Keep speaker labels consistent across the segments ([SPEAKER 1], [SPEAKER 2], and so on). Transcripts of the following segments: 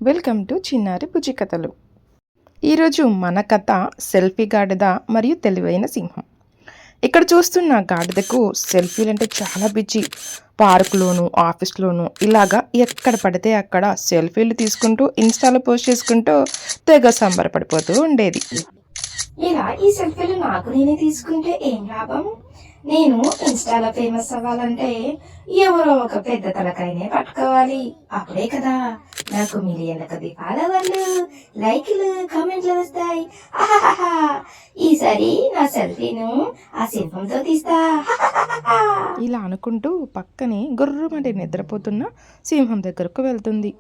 [SPEAKER 1] Welcome to చిన్నారి బుజ్జి కథలు. ఈరోజు మన కథ సెల్ఫీ గాడిద మరియు తెలివైన సింహం. ఇక్కడ చూస్తున్న గాడిదకు సెల్ఫీలంటే చాలా పిచ్చి. పార్కులోను ఆఫీస్లోను ఇలాగా ఎక్కడ పడితే అక్కడ సెల్ఫీలు తీసుకుంటూ ఇన్స్టాలో పోస్ట్ చేసుకుంటూ తెగ సంబరపడిపోతూ ఉండేది.
[SPEAKER 2] ఇలా ఈ సెల్ఫీలు నాకు నేనే తీసుకుంటే ఏం లాభం? నేను ఇన్స్టాలో ఫేమస్ అవ్వాలంటే ఎవరో ఒక పెద్ద తలకాయనే పట్టుకోవాలి. అప్పుడే కదా నాకు మిలియన్ల కొద్ది ఫాలోవర్లు, లైక్లు, కామెంట్లు వస్తాయి. ఆహాహా! ఈసారి నా సెల్ఫీను ఆ సింహంతో తీస్తా.
[SPEAKER 1] ఇలా అనుకుంటూ పక్కనే గుర్రుమని నిద్రపోతున్న సింహం దగ్గరకు వెళ్తుంది.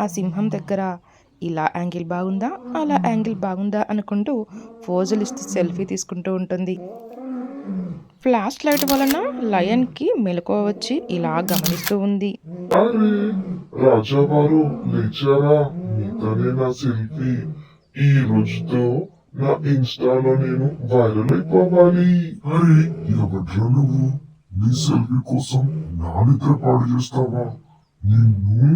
[SPEAKER 1] ఆ సింహం దగ్గర ఇలా యాంగిల్ బాగుందా, అలా యాంగిల్ బాగుందా అనుకుంటూ పోజులు ఇస్తూ సెల్ఫీ తీసుకుంటూ ఉంటుంది. ఫ్లాష్ లైట్ వలన లయన్కి మెలకువ వచ్చి ఇలా గమనిస్తూ ఉంది.
[SPEAKER 3] అరే రాజావారు లేచారా? మీతోనే నా సెల్ఫీ. ఈ రోజుతో నా ఇన్స్టాలో నేను వైరల్ అయిపోవాలి. అరే ఎవడ్రా నువ్వు? నీ సెల్ఫీ కోసం నా నిద్ర పాడు చేస్తావా? నిన్ను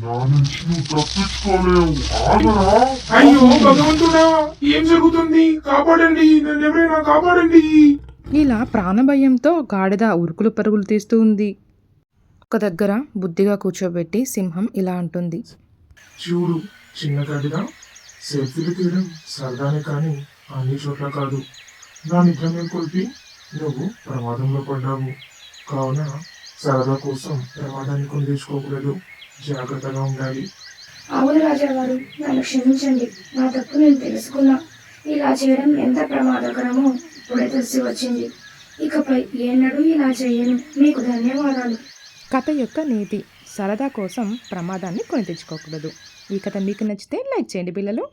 [SPEAKER 3] నా నుంచి నువ్వు తప్పించుకోలేవు. ఆగరా?
[SPEAKER 4] అయ్యో భగవంతుడా, ఏం జరుగుతుంది? కాపాడండి, నన్ను ఎవరైనా కాపాడండి.
[SPEAKER 1] ఇలా ప్రాణభయంతో గాడిద ఉరుకులు పరుగులు తీస్తూ ఉంది. ఒక దగ్గర బుద్ధిగా కూర్చోబెట్టి సింహం ఇలా అంటుంది.
[SPEAKER 4] చూడు చిన్న గడిగా, సెల్ఫీలు తీయడం సరదానే కానీ అన్ని చోట్ల కాదు. నా నిద్ర మేల్కొల్పి నువ్వు ప్రమాదంలో పడ్డావు. కావున సరదా కోసం ప్రమాదాన్ని కొని తెచ్చుకోకూడదు. జాగ్రత్తగా ఉండాలి.
[SPEAKER 2] అవును రాజావారు, నన్ను క్షమించండి. నా తప్పు నేను తెలుసుకున్నా. ఇలా చేయడం ఎంత ప్రమాదకరమో ఇప్పుడే తెలిసి వచ్చింది. ఇకపై ఎన్నడూ ఇలా చేయను. మీకు ధన్యవాదాలు.
[SPEAKER 1] కథ యొక్క నీతి: సరదా కోసం ప్రమాదాన్ని కొని తెచ్చుకోకూడదు. ఈ కథ మీకు నచ్చితే లైక్ చేయండి పిల్లలు.